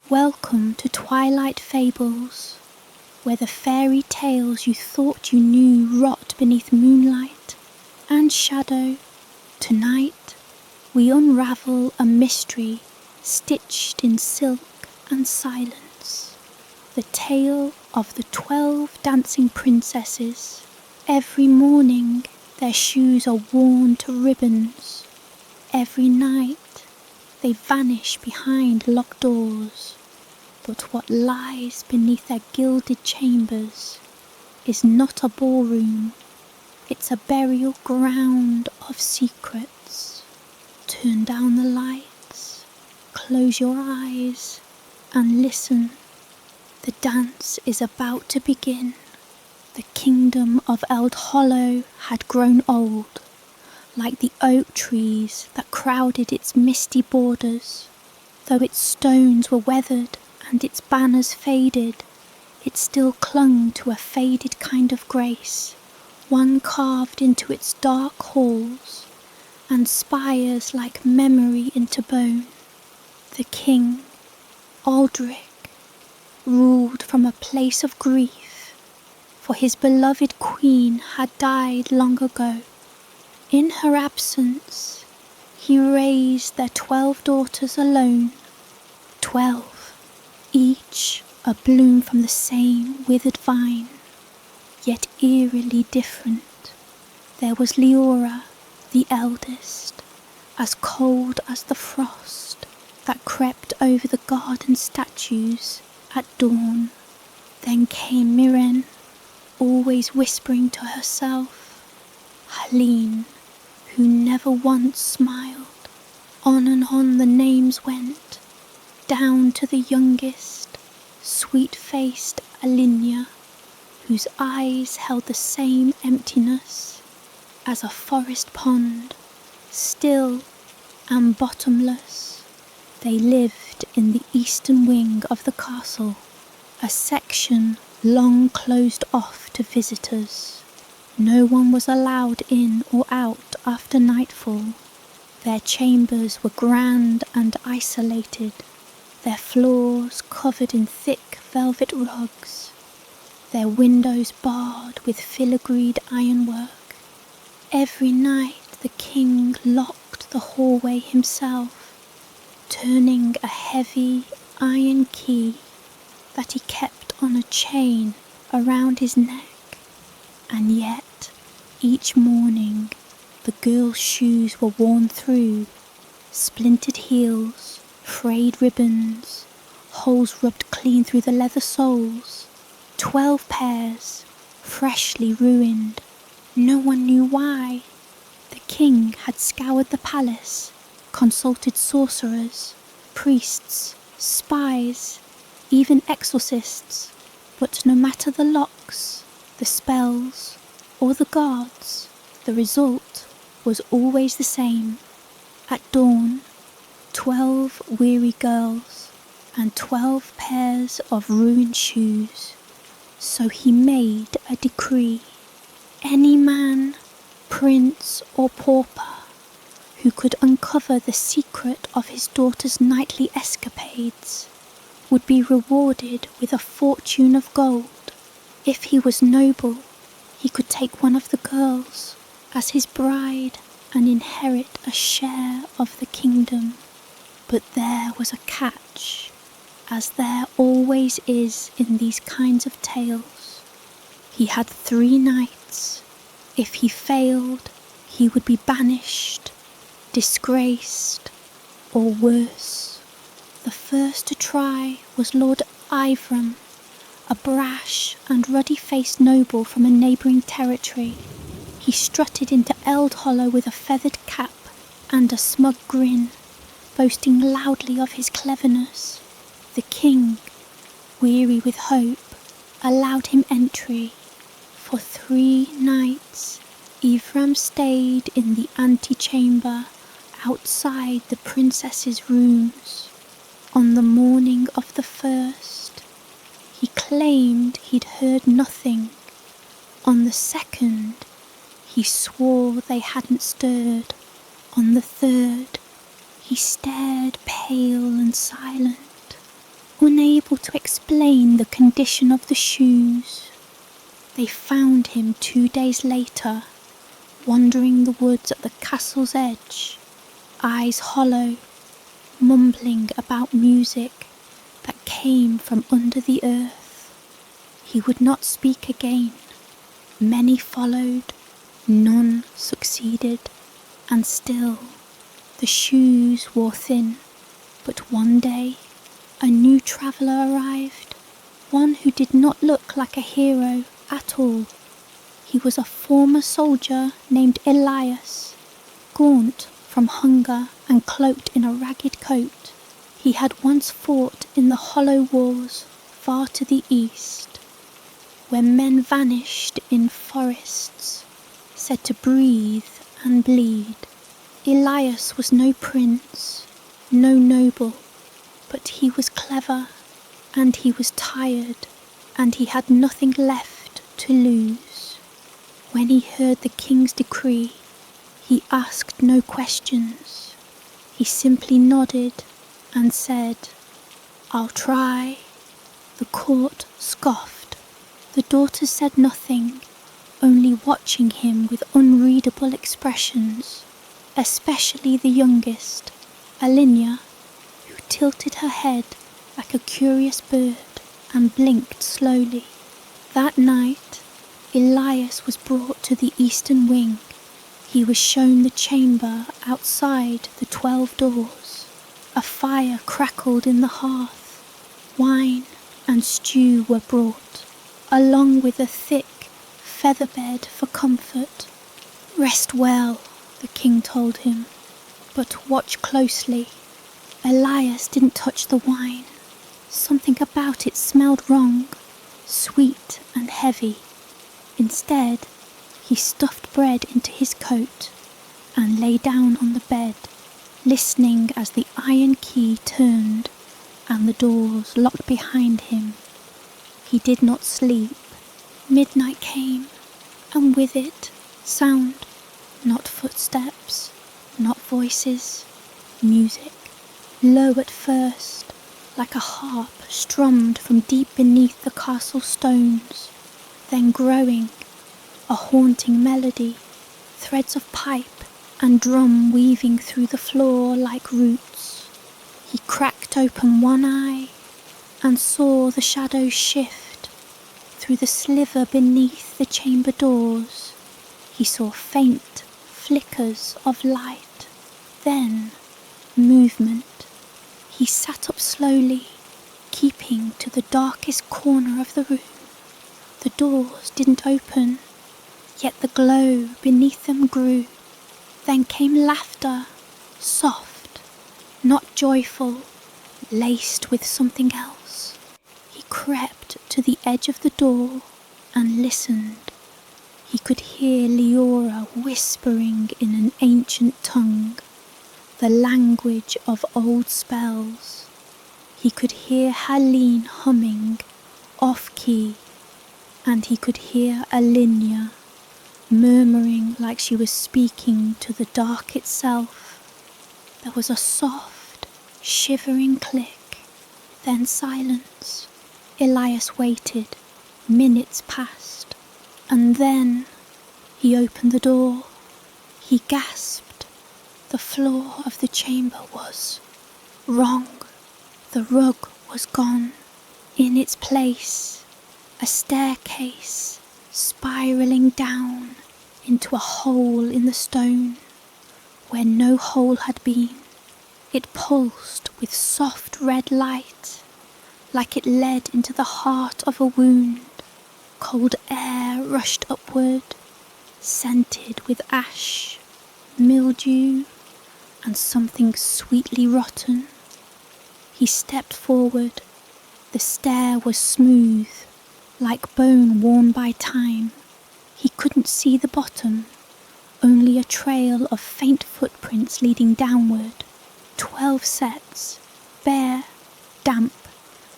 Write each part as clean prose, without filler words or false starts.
Welcome to Twilight Fables, where the fairy tales you thought you knew rot beneath moonlight and shadow. Tonight, we unravel a mystery stitched in silk and silence. The tale of the 12 dancing princesses. Every morning, their shoes are worn to ribbons. Every night, they vanish behind locked doors. But what lies beneath their gilded chambers is not a ballroom, it's a burial ground of secrets. Turn down the lights, close your eyes, and listen. The dance is about to begin. The kingdom of Eld Hollow had grown old, like the oak trees that crowded its misty borders. Though its stones were weathered and its banners faded, it still clung to a faded kind of grace, one carved into its dark halls, and spires like memory into bone. The king, Aldrich, ruled from a place of grief, for his beloved queen had died long ago. In her absence, he raised their 12 daughters alone, 12, each a bloom from the same withered vine, yet eerily different. There was Leora, the eldest, as cold as the frost that crept over the garden statues at dawn. Then came Mirren, always whispering to herself, Helene, who never once smiled. On and on the names went, down to the youngest, sweet-faced Alinia, whose eyes held the same emptiness as a forest pond, still and bottomless. They lived in the eastern wing of the castle, a section long closed off to visitors. No one was allowed in or out after nightfall. Their chambers were grand and isolated, their floors covered in thick velvet rugs, their windows barred with filigreed ironwork. Every night the king locked the hallway himself, turning a heavy iron key that he kept on a chain around his neck. And yet, each morning, the girls' shoes were worn through, splintered heels, frayed ribbons, holes rubbed clean through the leather soles. 12 pairs, freshly ruined. No one knew why. The king had scoured the palace, consulted sorcerers, priests, spies, even exorcists, but no matter the locks, the spells, or the guards, the result was always the same. At dawn, 12 weary girls and 12 pairs of ruined shoes. So he made a decree. Any man, prince or pauper, who could uncover the secret of his daughter's nightly escapades would be rewarded with a fortune of gold. If he was noble, he could take one of the girls as his bride and inherit a share of the kingdom. But there was a catch, as there always is in these kinds of tales. He had 3 nights. If he failed, he would be banished, disgraced, or worse. The first to try was Lord Ivram, a brash and ruddy-faced noble from a neighbouring territory. He strutted into Eld Hollow with a feathered cap and a smug grin, boasting loudly of his cleverness. The king, weary with hope, allowed him entry. For 3 nights, Ivram stayed in the antechamber outside the princess's rooms. On the morning of the first, he claimed he'd heard nothing. On the second, he swore they hadn't stirred. On the third, he stared pale and silent. unable to explain the condition of the shoes. They found him 2 days later, wandering the woods at the castle's edge, eyes hollow, mumbling about music that came from under the earth. He would not speak again. Many followed, none succeeded, and still the shoes wore thin. But one day a new traveller arrived, one who did not look like a hero at all. He was a former soldier named Elias, gaunt from hunger and cloaked in a ragged coat. He had once fought in the hollow wars far to the east, where men vanished in forests, said to breathe and bleed. Elias was no prince, no noble, but he was clever, and he was tired, and he had nothing left to lose. When he heard the king's decree, he asked no questions. He simply nodded and said, "I'll try." The court scoffed. The daughters said nothing, only watching him with unreadable expressions, especially the youngest, Alinia, who tilted her head like a curious bird and blinked slowly. That night, Elias was brought to the eastern wing. He was shown the chamber outside the 12 doors. A fire crackled in the hearth. Wine and stew were brought, along with a thick feather bed for comfort. "Rest well," the king told him, "but watch closely." Elias didn't touch the wine. Something about it smelled wrong, sweet and heavy. Instead, he stuffed bread into his coat and lay down on the bed, listening as the iron key turned and the doors locked behind him. He did not sleep. Midnight came, and with it, sound. Not footsteps, not voices, music. Low at first, like a harp strummed from deep beneath the castle stones, then growing, a haunting melody, threads of pipe and drum weaving through the floor like roots. He cracked open one eye and saw the shadows shift. Through the sliver beneath the chamber doors, he saw faint flickers of light, then movement. He sat up slowly, keeping to the darkest corner of the room. The doors didn't open, yet the glow beneath them grew. Then came laughter, soft, not joyful, laced with something else. He crept to the edge of the door and listened. He could hear Leora whispering in an ancient tongue, the language of old spells. He could hear Helene humming, off-key, and he could hear Alinia murmuring like she was speaking to the dark itself. There was a soft, shivering click, then silence. Elias waited. Minutes passed, and then he opened the door. He gasped. The floor of the chamber was wrong. The rug was gone. In its place, a staircase spiralling down into a hole in the stone where no hole had been. It pulsed with soft red light, like it led into the heart of a wound. Cold air rushed upward, scented with ash, mildew, and something sweetly rotten. He stepped forward. The stair was smooth, like bone worn by time. He couldn't see the bottom, only a trail of faint footprints leading downward. 12 sets, bare, damp.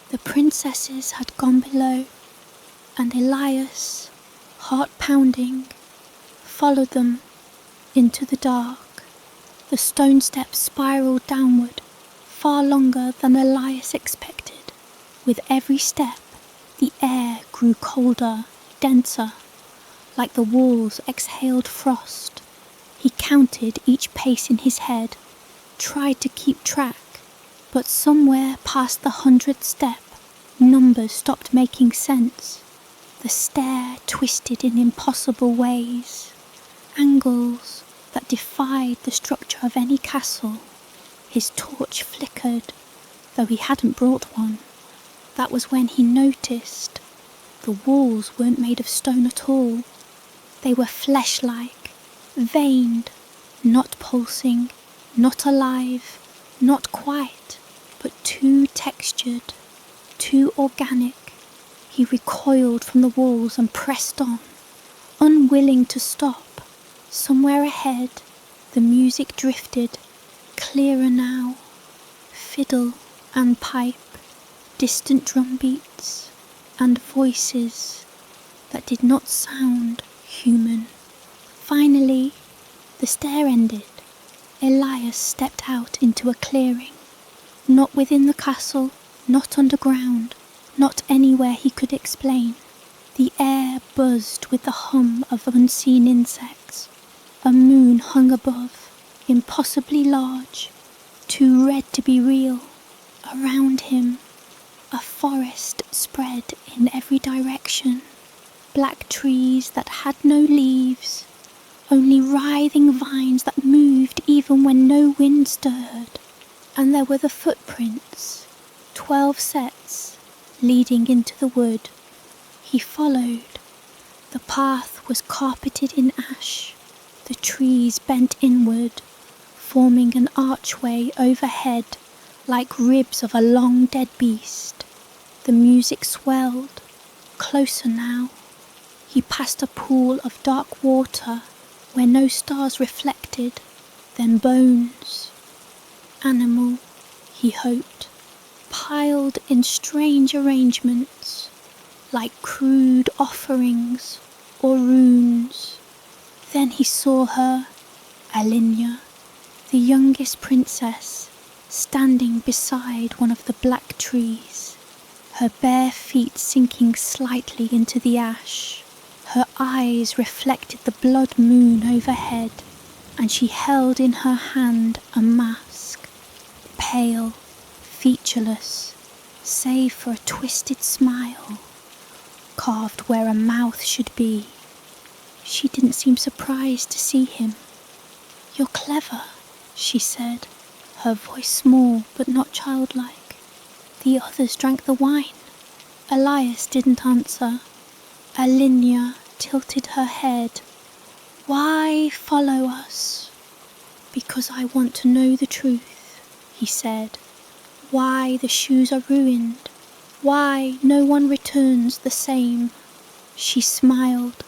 The princesses had gone below, and Elias, heart pounding, followed them into the dark. The stone steps spiraled downward, far longer than Elias expected. With every step, the air grew colder, denser, like the walls exhaled frost. He counted each pace in his head, tried to keep track, but somewhere past the 100th step, numbers stopped making sense. The stair twisted in impossible ways, angles that defied the structure of any castle. His torch flickered, though he hadn't brought one. That was when he noticed the walls weren't made of stone at all. They were flesh-like, veined, not pulsing, not alive, not quite, but too textured, too organic. He recoiled from the walls and pressed on, unwilling to stop. Somewhere ahead, the music drifted, clearer now. Fiddle and pipe, distant drum beats, and voices that did not sound human. Finally, the stair ended. Elias stepped out into a clearing. Not within the castle, not underground, not anywhere he could explain. The air buzzed with the hum of unseen insects. A moon hung above, impossibly large, too red to be real. Around him, a forest spread in every direction. Black trees that had no leaves, only writhing vines that moved even when no wind stirred. And there were the footprints, 12 sets, leading into the wood. He followed. The path was carpeted in ash. The trees bent inward, forming an archway overhead like ribs of a long dead beast. The music swelled, closer now. He passed a pool of dark water where no stars reflected, then bones. Animal, he hoped, piled in strange arrangements, like crude offerings or runes. Then he saw her, Alinia, the youngest princess, standing beside one of the black trees, her bare feet sinking slightly into the ash. Her eyes reflected the blood moon overhead, and she held in her hand a mask, pale, featureless, save for a twisted smile, carved where a mouth should be. She didn't seem surprised to see him. "You're clever," she said, her voice small but not childlike. The others drank the wine. Elias didn't answer. Alinia tilted her head. "Why follow us?" "Because I want to know the truth," he said. "Why the shoes are ruined. Why no one returns the same." She smiled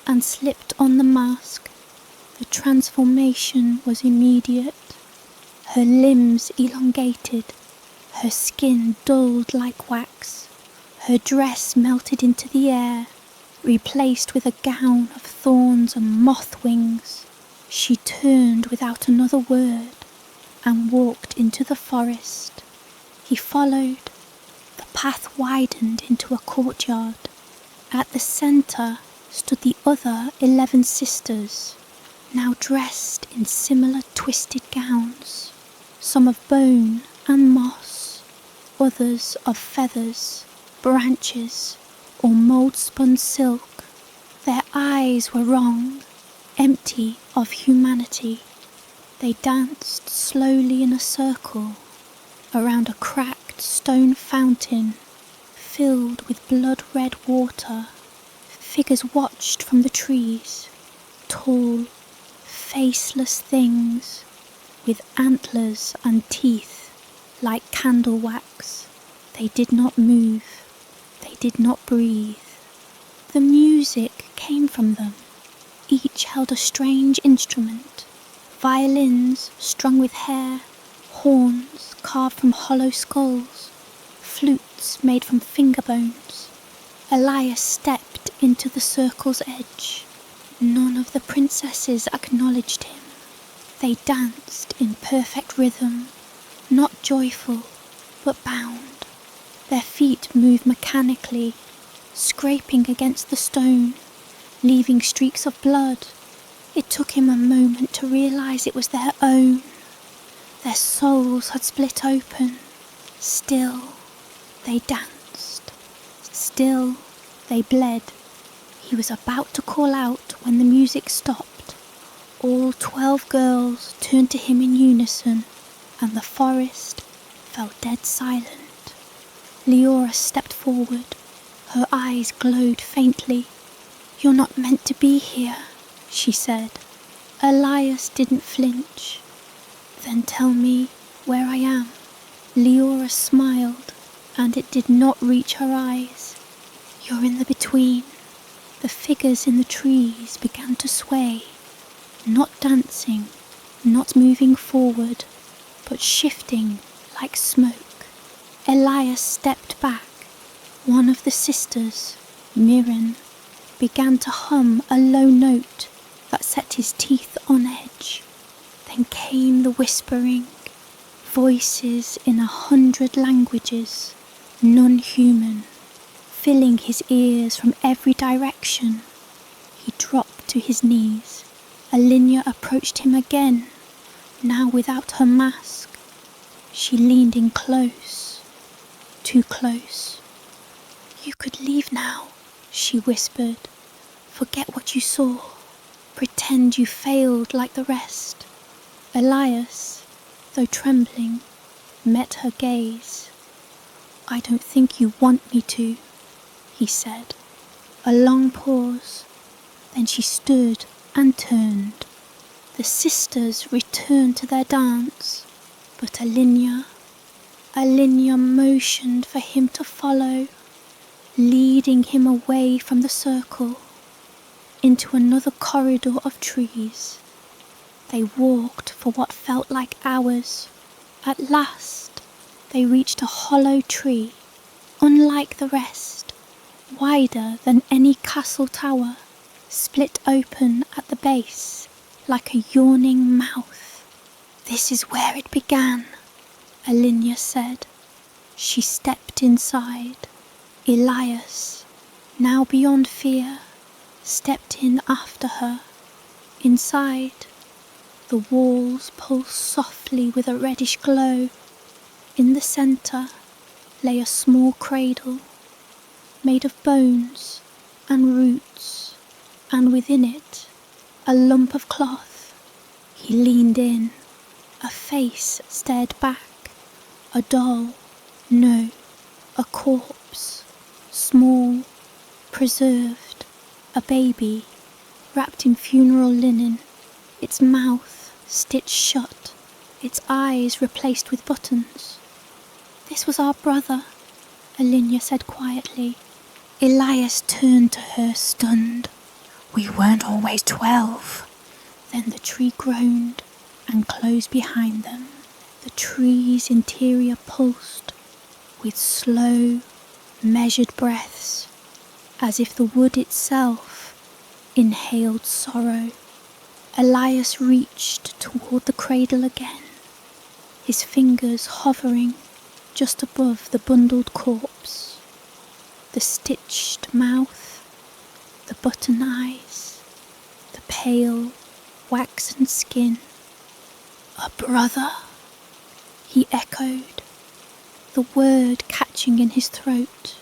and slipped on the mask. The transformation was immediate. Her limbs elongated, her skin dulled like wax. Her dress melted into the air, replaced with a gown of thorns and moth wings. She turned without another word and walked into the forest. He followed. The path widened into a courtyard. At the centre stood the other 11 sisters, now dressed in similar twisted gowns, some of bone and moss, others of feathers, branches, or mould-spun silk. Their eyes were wrong, empty of humanity. They danced slowly in a circle around a cracked stone fountain filled with blood-red water. Figures watched from the trees, tall, faceless things with antlers and teeth like candle wax. They did not move. They did not breathe. The music came from them. Each held a strange instrument. Violins strung with hair, horns carved from hollow skulls, flutes made from finger bones. Elias stepped into the circle's edge. None of the princesses acknowledged him. They danced in perfect rhythm, not joyful, but bound. Their feet moved mechanically, scraping against the stone, leaving streaks of blood. It took him a moment to realise it was their own. Their souls had split open. Still, they danced. Still, they bled. He was about to call out when the music stopped. All 12 girls turned to him in unison, and the forest fell dead silent. Leora stepped forward. Her eyes glowed faintly. "You're not meant to be here," she said. Elias didn't flinch. "Then tell me where I am." Leora smiled, and it did not reach her eyes. "You're in the between." The figures in the trees began to sway, not dancing, not moving forward, but shifting like smoke. Elias stepped back. One of the sisters, Mirren, began to hum a low note that set his teeth on edge. Then came the whispering, voices in 100 languages, none human, filling his ears from every direction. He dropped to his knees. Alinia approached him again, now without her mask. She leaned in close, too close. "You could leave now," she whispered. "Forget what you saw. Pretend you failed like the rest." Elias, though trembling, met her gaze. "I don't think you want me to," he said. A long pause, then she stood and turned. The sisters returned to their dance, but Alinia motioned for him to follow, leading him away from the circle, into another corridor of trees. They walked for what felt like hours. At last, they reached a hollow tree, unlike the rest, wider than any castle tower, split open at the base like a yawning mouth. "This is where it began," Alinia said. She stepped inside. Elias, now beyond fear, stepped in after her. Inside, the walls pulsed softly with a reddish glow. In the centre lay a small cradle, made of bones and roots, and within it a lump of cloth. He leaned in. A face stared back. A doll. No, a corpse. Small, preserved. A baby, wrapped in funeral linen, its mouth stitched shut, its eyes replaced with buttons. "This was our brother," Alinia said quietly. Elias turned to her, stunned. "We weren't always 12. Then the tree groaned and closed behind them. The tree's interior pulsed with slow, measured breaths, as if the wood itself inhaled sorrow. Elias reached toward the cradle again, his fingers hovering just above the bundled corpse. The stitched mouth, the button eyes, the pale, waxen skin. "A brother?" he echoed, the word catching in his throat.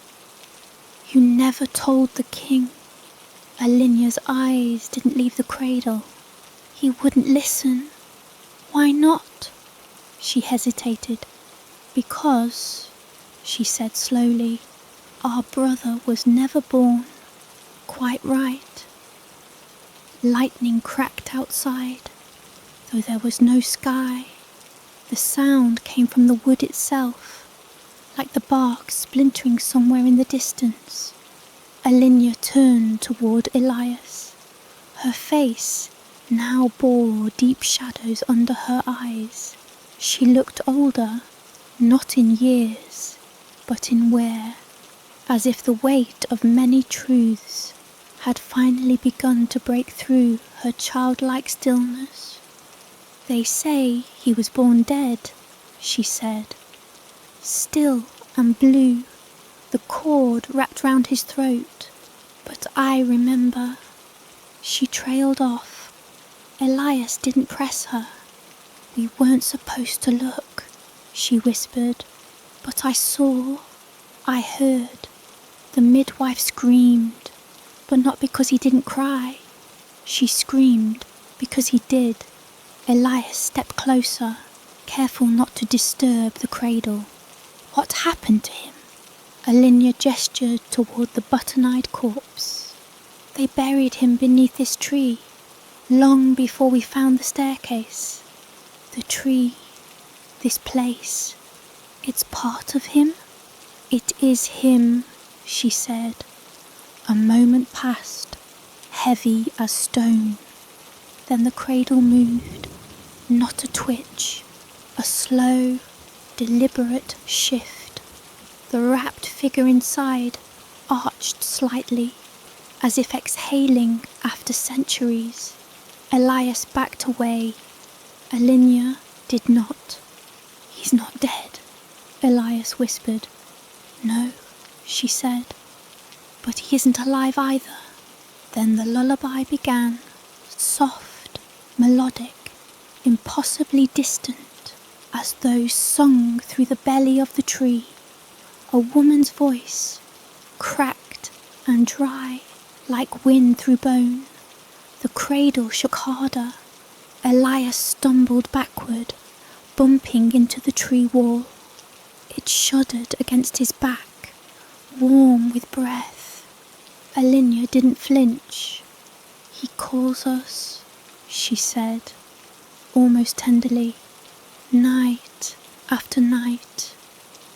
"You never told the king." Alinia's eyes didn't leave the cradle. "He wouldn't listen." "Why not?" She hesitated. "Because," she said slowly, "our brother was never born. Quite right." Lightning cracked outside, though there was no sky. The sound came from the wood itself, like the bark splintering somewhere in the distance. Alinia turned toward Elias. Her face now bore deep shadows under her eyes. She looked older, not in years, but in wear, as if the weight of many truths had finally begun to break through her childlike stillness. "They say he was born dead," she said. "Still and blue, the cord wrapped round his throat. But I remember. She trailed off. Elias didn't press her. We weren't supposed to look, she whispered. But I saw, I heard. The midwife screamed, but not because he didn't cry. She screamed because he did. Elias stepped closer, careful not to disturb the cradle. What happened to him? Alinia gestured toward the button-eyed corpse. They buried him beneath this tree, long before we found the staircase. The tree, this place, it's part of him? It is him, she said. A moment passed, heavy as stone. Then the cradle moved, not a twitch, a slow, deliberate shift. The wrapped figure inside arched slightly, as if exhaling after centuries. Elias backed away. Alinia did not. He's not dead, Elias whispered. No, she said, but he isn't alive either. Then the lullaby began, soft, melodic, impossibly distant, as though sung through the belly of the tree. A woman's voice, cracked and dry, like wind through bone. The cradle shook harder. Elias stumbled backward, bumping into the tree wall. It shuddered against his back, warm with breath. Alinia didn't flinch. He calls us, she said, almost tenderly. Night after night,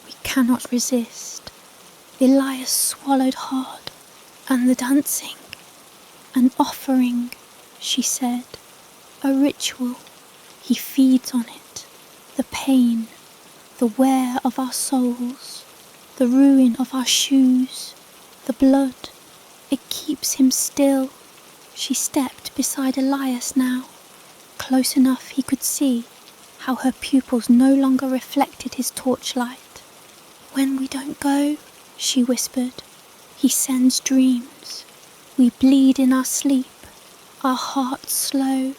we cannot resist. Elias swallowed hard. And the dancing, an offering, she said, a ritual. He feeds on it, the pain, the wear of our souls, the ruin of our shoes, the blood. It keeps him still. She stepped beside Elias now, close enough he could see how her pupils no longer reflected his torchlight. When we don't go, she whispered, he sends dreams. We bleed in our sleep, our hearts slow,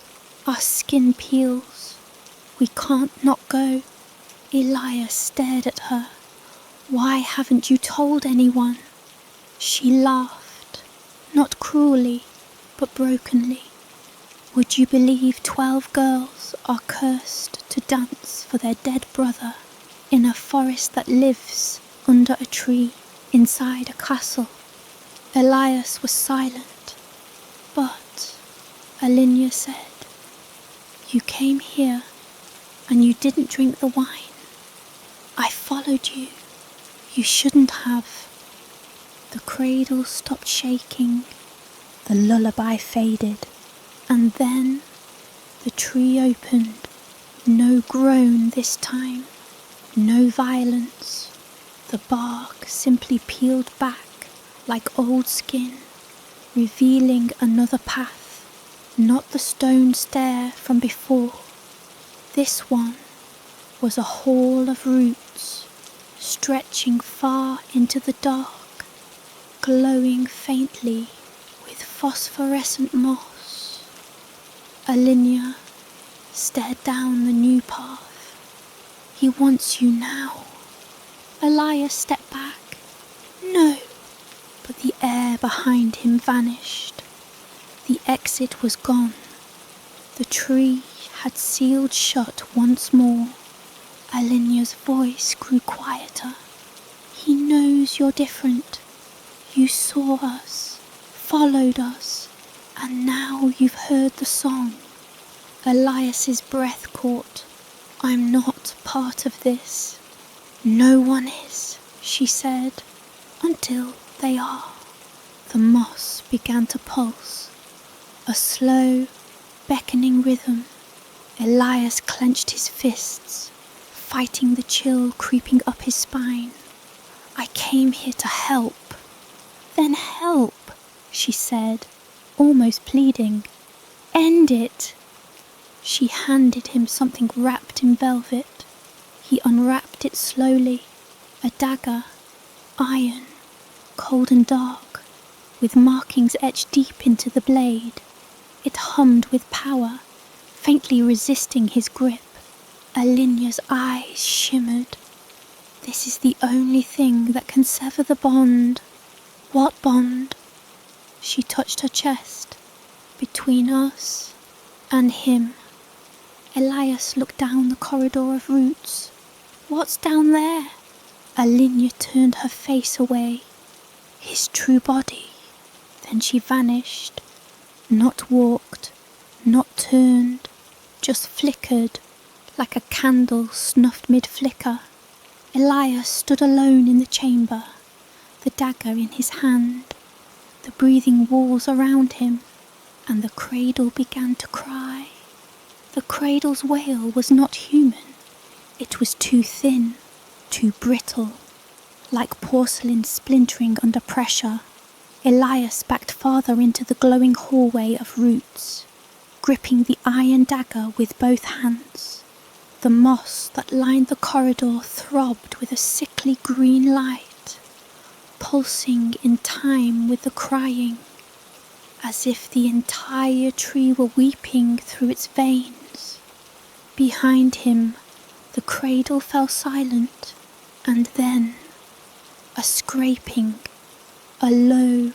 our skin peels. We can't not go. Elias stared at her. Why haven't you told anyone? She laughed, not cruelly, but brokenly. Would you believe 12 girls are cursed to dance for their dead brother in a forest that lives under a tree inside a castle? Elias was silent, but Alinia said, you came here and you didn't drink the wine. I followed you. You shouldn't have. The cradle stopped shaking. The lullaby faded. And then the tree opened. No groan this time. No violence. The bark simply peeled back like old skin, revealing another path, not the stone stair from before. This one was a hall of roots, stretching far into the dark, glowing faintly with phosphorescent moss. Alinia stared down the new path. He wants you now. Elias stepped back. No. But the air behind him vanished. The exit was gone. The tree had sealed shut once more. Alinia's voice grew quieter. He knows you're different. You saw us, followed us, and now you've heard the song. Elias's breath caught. I'm not part of this. No one is, she said, until they are. The moss began to pulse, a slow, beckoning rhythm. Elias clenched his fists, fighting the chill creeping up his spine. I came here to help. Then help, she said, almost pleading. End it. She handed him something wrapped in velvet. He unwrapped it slowly, a dagger. iron, cold and dark, with markings etched deep into the blade. It hummed with power, faintly resisting his grip. Alinia's eyes shimmered. This is the only thing that can sever the bond. What bond? She touched her chest. Between us and him. Elias looked down the corridor of roots. What's down there? Alinia turned her face away. His true body. Then she vanished. Not walked, not turned, just flickered, like a candle snuffed mid-flicker. Elias stood alone in the chamber, the dagger in his hand, the breathing walls around him, and the cradle began to cry. The cradle's wail was not human. It was too thin, too brittle, like porcelain splintering under pressure. Elias backed farther into the glowing hallway of roots, gripping the iron dagger with both hands. The moss that lined the corridor throbbed with a sickly green light, pulsing in time with the crying, as if the entire tree were weeping through its veins. Behind him, the cradle fell silent, and then a scraping, a low,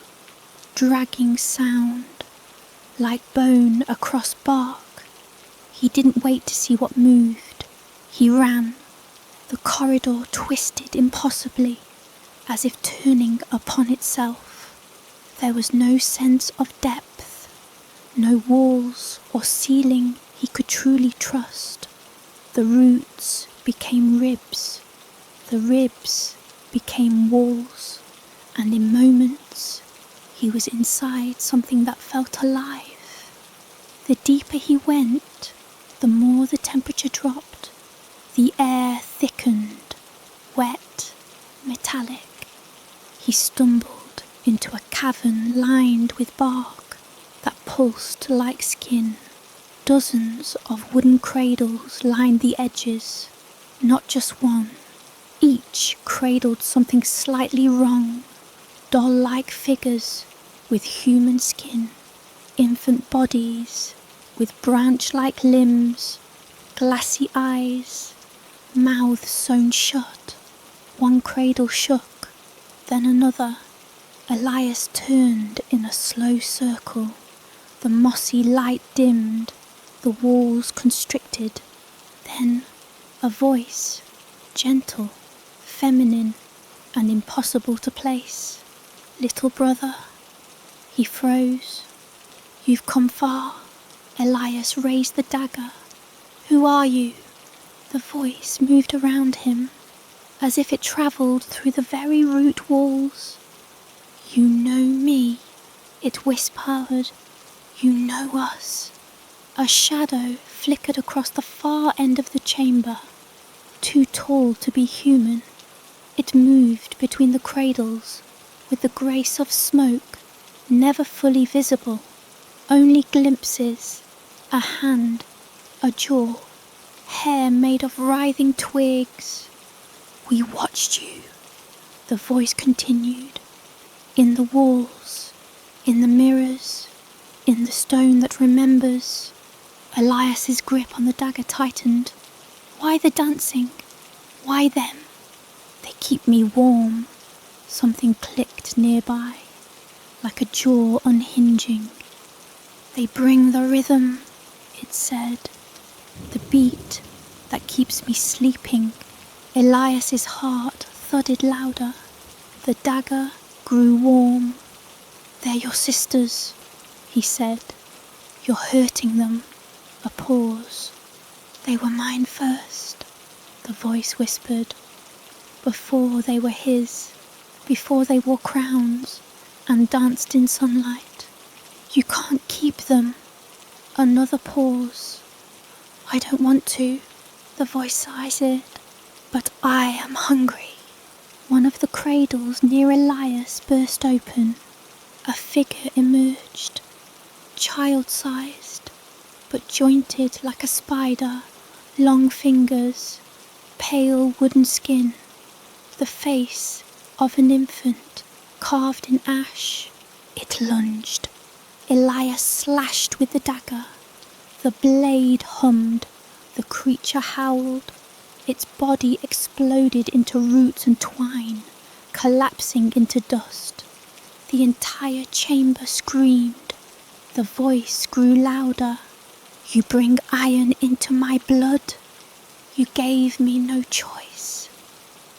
dragging sound, like bone across bark. He didn't wait to see what moved. He ran. The corridor twisted impossibly, as if turning upon itself. There was no sense of depth, no walls or ceiling he could truly trust. The roots became ribs, the ribs became walls, and in moments he was inside something that felt alive. The deeper he went, the more the temperature dropped. The air thickened, wet, metallic. He stumbled into a cavern lined with bark that pulsed like skin. Dozens of wooden cradles lined the edges, not just one. Each cradled something slightly wrong. Doll-like figures with human skin, infant bodies with branch-like limbs, glassy eyes, mouths sewn shut. One cradle shook, then another. Elias turned in a slow circle. The mossy light dimmed, the walls constricted. Then a voice, gentle, feminine, and impossible to place. Little brother. He froze. You've come far. Elias raised the dagger. Who are you? The voice moved around him, as if it travelled through the very root walls. You know me, it whispered. You know us. A shadow flickered across the far end of the chamber, too tall to be human. It moved between the cradles with the grace of smoke, never fully visible, only glimpses, a hand, a jaw, hair made of writhing twigs. We watched you, the voice continued, in the walls, in the mirrors, in the stone that remembers. Elias's grip on the dagger tightened. Why the dancing? Why them? They keep me warm. Something clicked nearby, like a jaw unhinging. They bring the rhythm, it said, the beat that keeps me sleeping. Elias's heart thudded louder. The dagger grew warm. They're your sisters, he said. You're hurting them. A pause. They were mine first, the voice whispered. Before they were his, before they wore crowns and danced in sunlight. You can't keep them. Another pause. I don't want to, the voice sighed, but I am hungry. One of the cradles near Elias burst open. A figure emerged, child-sized, but jointed like a spider, long fingers, pale wooden skin, the face of an infant carved in ash. It lunged. Elias slashed with the dagger. The blade hummed. The creature howled. Its body exploded into roots and twine, collapsing into dust. The entire chamber screamed. The voice grew louder. You bring iron into my blood. You gave me no choice.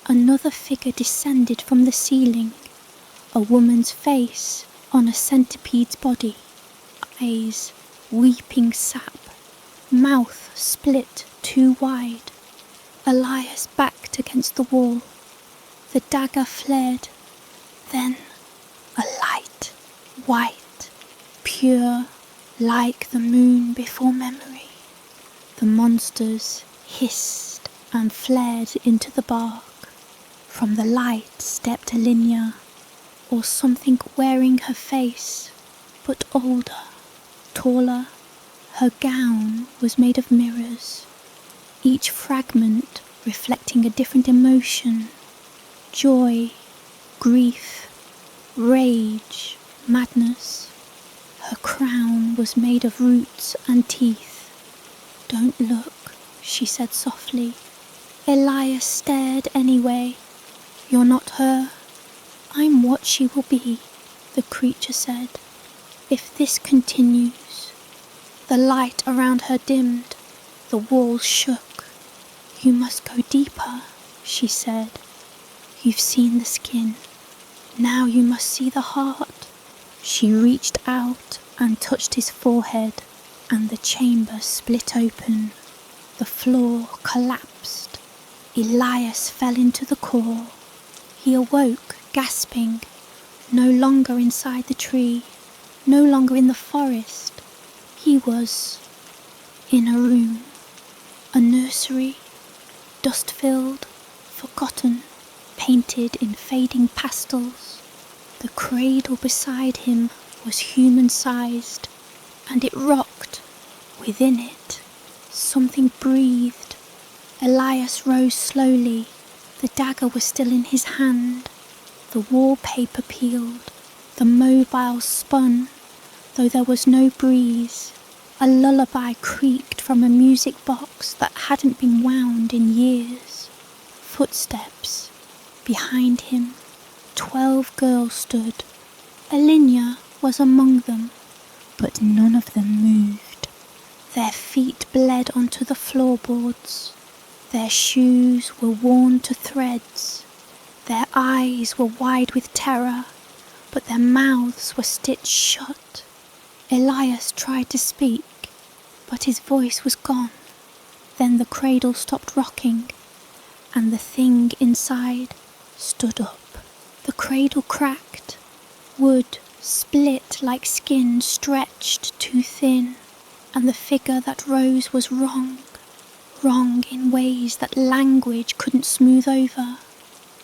Another figure descended from the ceiling. A woman's face on a centipede's body. Eyes weeping sap. Mouth split too wide. Elias backed against the wall. The dagger flared. Then a light, white, pure, like the moon before memory. The monsters hissed and flared into the bark. From the light stepped Alinia, or something wearing her face, but older, taller. Her gown was made of mirrors, each fragment reflecting a different emotion: joy, grief, rage, madness. Her crown was made of roots and teeth. Don't look, she said softly. Elias stared anyway. You're not her. I'm what she will be, the creature said. If this continues. The light around her dimmed. The walls shook. You must go deeper, she said. You've seen the skin. Now you must see the heart. She reached out and touched his forehead, and the chamber split open. The floor collapsed. Elias fell into the core. He awoke, gasping, no longer inside the tree, no longer in the forest. He was in a room, a nursery, dust-filled, forgotten, painted in fading pastels. The cradle beside him was human-sized, and it rocked. Within it, something breathed. Elias rose slowly. The dagger was still in his hand. The wallpaper peeled. The mobile spun, though there was no breeze. A lullaby creaked from a music box that hadn't been wound in years. Footsteps. Behind him, 12 girls stood. Alinia was among them, but none of them moved. Their feet bled onto the floorboards. Their shoes were worn to threads. Their eyes were wide with terror, but their mouths were stitched shut. Elias tried to speak, but his voice was gone. Then the cradle stopped rocking, and the thing inside stood up. The cradle cracked. Wood split like skin stretched too thin, and the figure that rose was wrong. Wrong in ways that language couldn't smooth over.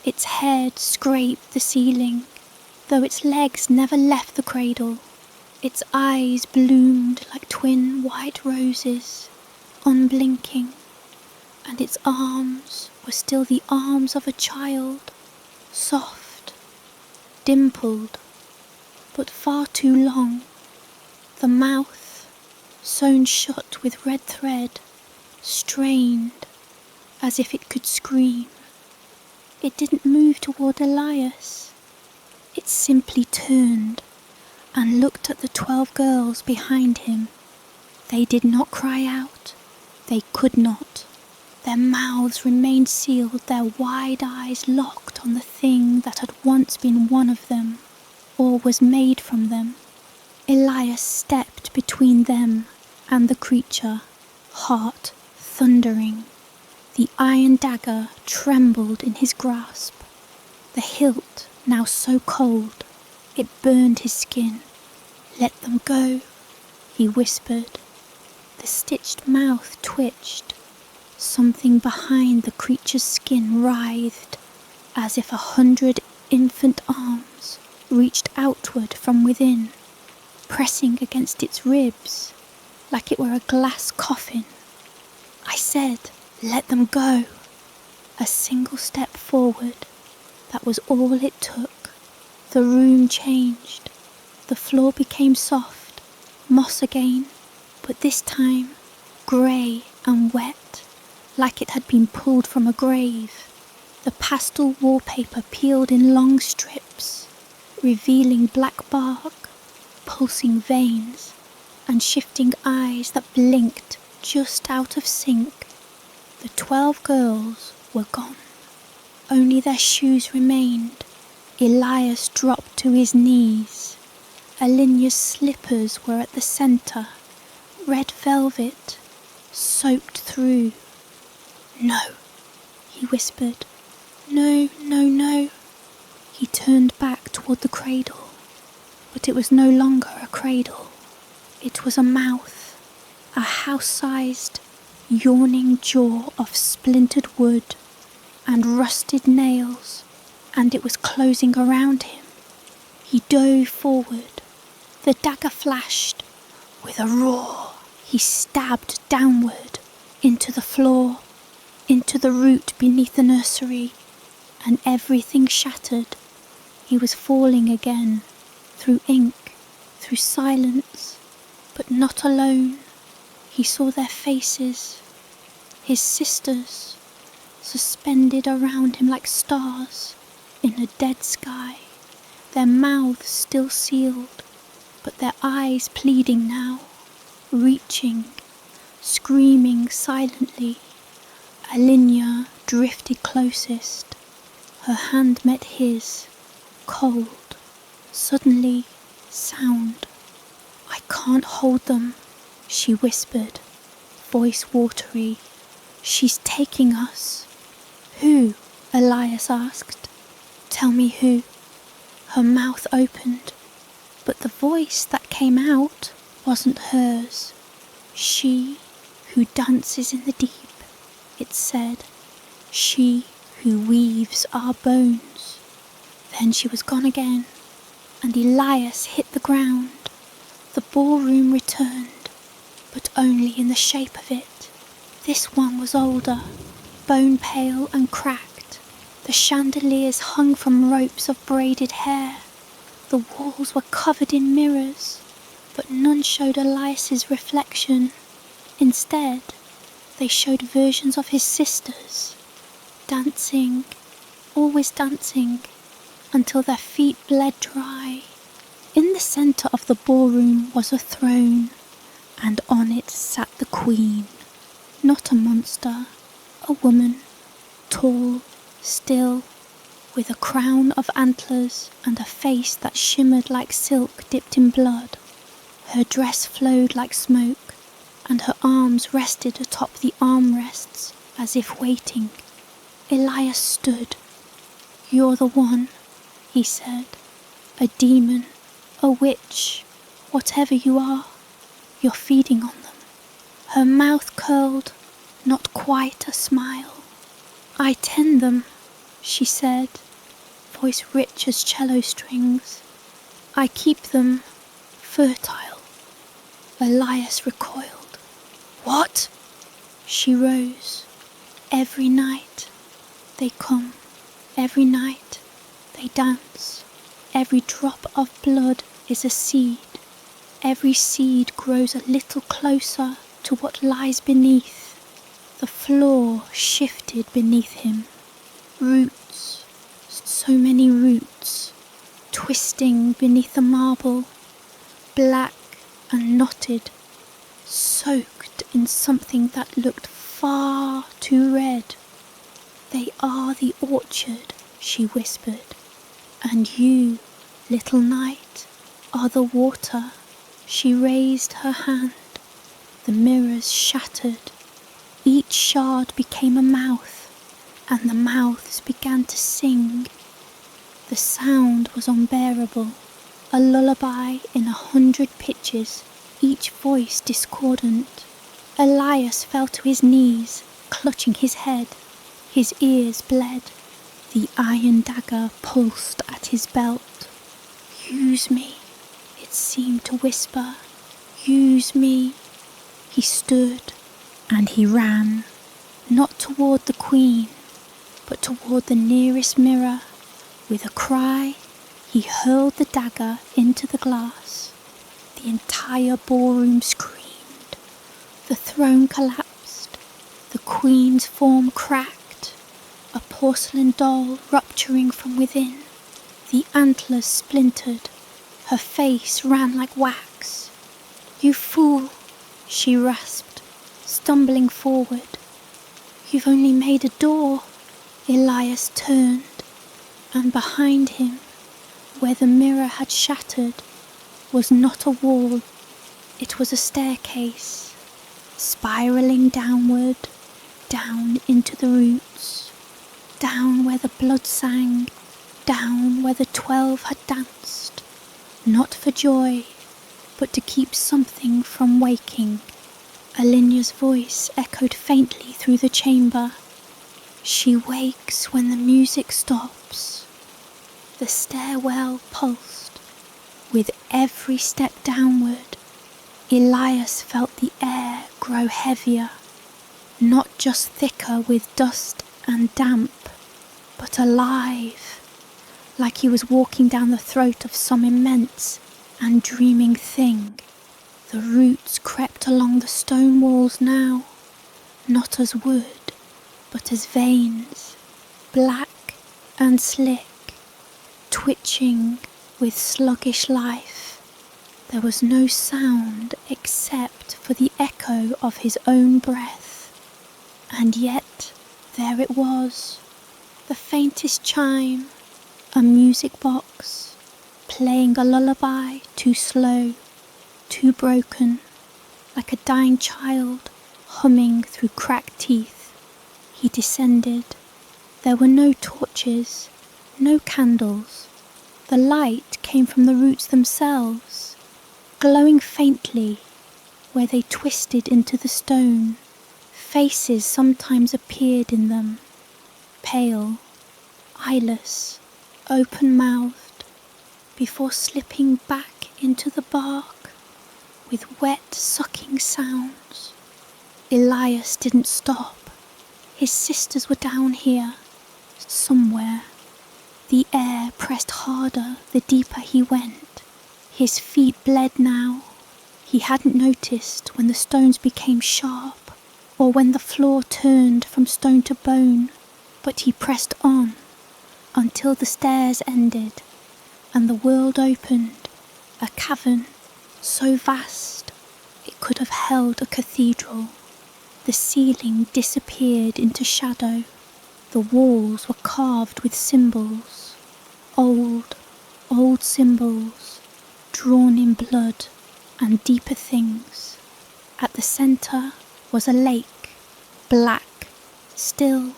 Its head scraped the ceiling, though its legs never left the cradle. Its eyes bloomed like twin white roses, unblinking, and its arms were still the arms of a child, soft, dimpled, but far too long. The mouth, sewn shut with red thread, strained as if it could scream. It didn't move toward Elias. It simply turned and looked at the 12 girls behind him. They did not cry out. They could not. Their mouths remained sealed, their wide eyes locked on the thing that had once been one of them, or was made from them. Elias stepped between them and the creature, heart thundering. The iron dagger trembled in his grasp. The hilt, now so cold, it burned his skin. Let them go, he whispered. The stitched mouth twitched. Something behind the creature's skin writhed, as if 100 infant arms reached outward from within, pressing against its ribs like it were a glass coffin. I said, let them go. A single step forward, That was all it took. The room changed. The floor became soft, moss again, but this time grey and wet, like it had been pulled from a grave. The pastel wallpaper peeled in long strips, revealing black bark, pulsing veins, and shifting eyes that blinked just out of sync. The 12 girls were gone. Only their shoes remained. Elias dropped to his knees. Alinia's slippers were at the centre, red velvet, soaked through. "No," he whispered. "No, no, no." He turned back toward the cradle, but it was no longer a cradle. It was a mouth, a house-sized, yawning jaw of splintered wood and rusted nails, and it was closing around him. He dove forward. The dagger flashed. With a roar, he stabbed downward into the floor, into the root beneath the nursery, and everything shattered. He was falling again, through ink, through silence, but not alone. He saw their faces, his sisters, suspended around him like stars in a dead sky, their mouths still sealed, but their eyes pleading now, reaching, screaming silently. Alinia drifted closest. Her hand met his, cold, suddenly sound. "I can't hold them," she whispered, voice watery. "She's taking us." "Who?" Elias asked. "Tell me who." Her mouth opened, but the voice that came out wasn't hers. "She who dances in the deep," it said. "She who weaves our bones." Then she was gone again, and Elias hit the ground. The ballroom returned, but only in the shape of it. This one was older, bone-pale and cracked. The chandeliers hung from ropes of braided hair. The walls were covered in mirrors, but none showed Elias's reflection. Instead, they showed versions of his sisters, dancing, always dancing, until their feet bled dry. In the centre of the ballroom was a throne, and on it sat the queen. Not a monster, a woman, tall, still, with a crown of antlers and a face that shimmered like silk dipped in blood. Her dress flowed like smoke, and her arms rested atop the armrests as if waiting. Elias stood. "You're the one," he said. "A demon, a witch, whatever you are, you're feeding on them." Her mouth curled, not quite a smile. "I tend them," she said, voice rich as cello strings. "I keep them fertile." Elias recoiled. "What?" She rose. "Every night they come, every night they dance. Every drop of blood is a seed. Every seed grows a little closer to what lies beneath." The floor shifted beneath him. Roots, so many roots, twisting beneath the marble, black and knotted, soaked in something that looked far too red. "They are the orchard," she whispered. "And you, little night, are the water." She raised her hand. The mirrors shattered. Each shard became a mouth, and the mouths began to sing. The sound was unbearable, a lullaby in 100 pitches, each voice discordant. Elias fell to his knees, clutching his head. His ears bled. The iron dagger pulsed at his belt. "Use me," it seemed to whisper. "Use me." He stood, and he ran, not toward the queen, but toward the nearest mirror, With a cry, he hurled the dagger into the glass. The entire ballroom screamed. The throne collapsed. The queen's form cracked, a porcelain doll rupturing from within. The antlers splintered. Her face ran like wax. "You fool," she rasped, stumbling forward. "You've only made a door." Elias turned, and behind him, where the mirror had shattered, was not a wall. It was a staircase, spiralling downward, down into the roots, down where the blood sang, down where the 12 had danced, not for joy, but to keep something from waking. Alinia's voice echoed faintly through the chamber. "She wakes when the music stops." The stairwell pulsed. With every step downward, Elias felt the air grow heavier, not just thicker with dust and damp, but alive, like he was walking down the throat of some immense and dreaming thing. The roots crept along the stone walls now, not as wood, but as veins, black and slick, twitching with sluggish life. There was no sound except for the echo of his own breath. And yet there it was, the faintest chime, a music box, playing a lullaby too slow, too broken, like a dying child humming through cracked teeth. He descended. There were no torches, no candles. The light came from the roots themselves, glowing faintly where they twisted into the stone. Faces sometimes appeared in them, pale, eyeless, open-mouthed, before slipping back into the bark with wet, sucking sounds. Elias didn't stop. His sisters were down here, somewhere. The air pressed harder the deeper he went. His feet bled now. He hadn't noticed when the stones became sharp or when the floor turned from stone to bone, but he pressed on until the stairs ended and the world opened, a cavern so vast it could have held a cathedral. The ceiling disappeared into shadow. The walls were carved with symbols, old symbols, drawn in blood and deeper things. At the centre was a lake, black, still,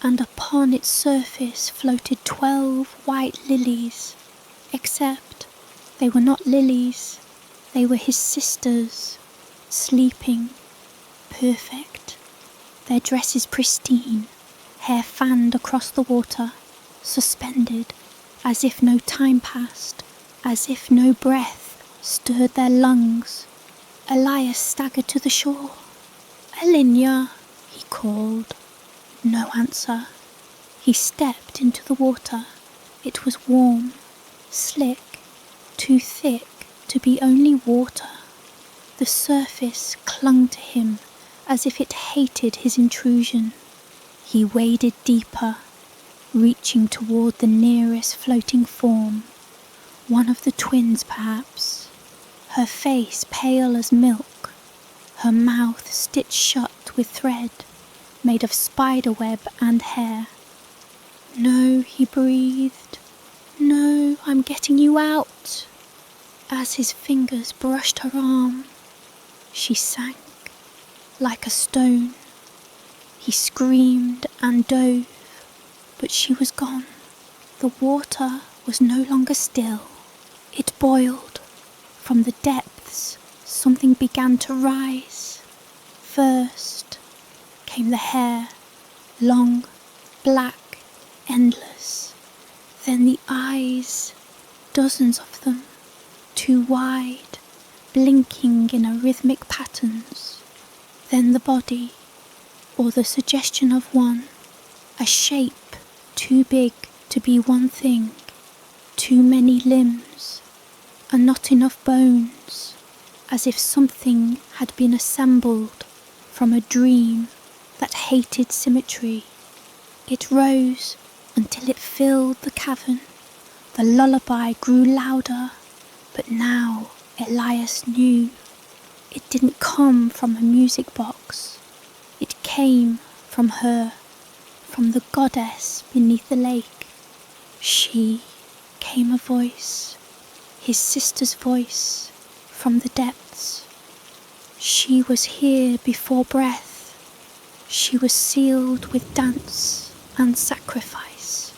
and upon its surface floated 12 white lilies, except they were not lilies, they were his sisters, sleeping, perfect, their dresses pristine, hair fanned across the water, suspended, as if no time passed, as if no breath stirred their lungs. Elias staggered to the shore. "Alinia," he called. No answer. He stepped into the water. It was warm, slick, too thick to be only water. The surface clung to him as if it hated his intrusion. He waded deeper, reaching toward the nearest floating form, one of the twins perhaps, her face pale as milk, her mouth stitched shut with thread made of spiderweb and hair. "No," he breathed. "No, I'm getting you out." As his fingers brushed her arm, she sank like a stone. He screamed and dove, but she was gone. The water was no longer still. It boiled. From the depths, something began to rise. First came the hair, long, black, endless. Then the eyes, dozens of them, too wide, blinking in a rhythmic patterns. Then the body, or the suggestion of one, a shape too big to be one thing, too many limbs, and not enough bones, as if something had been assembled from a dream that hated symmetry. It rose until it filled the cavern. The lullaby grew louder, but now Elias knew it didn't come from a music box. It came from her, from the goddess beneath the lake. She came a voice, his sister's voice, from the depths. She was here before breath. She was sealed with dance and sacrifice,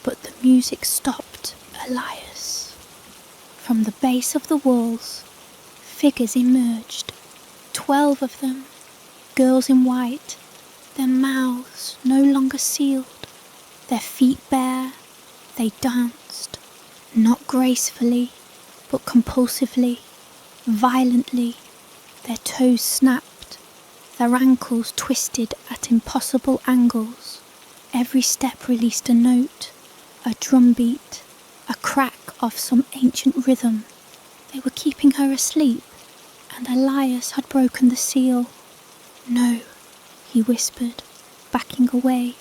but the music stopped Elias. From the base of the walls, figures emerged, 12 of them, girls in white, their mouths no longer sealed, their feet bare. They danced, not gracefully, but compulsively, violently. Their toes snapped, their ankles twisted at impossible angles. Every step released a note, a drum beat, a crack of some ancient rhythm. They were keeping her asleep, and Elias had broken the seal. "No," he whispered, backing away.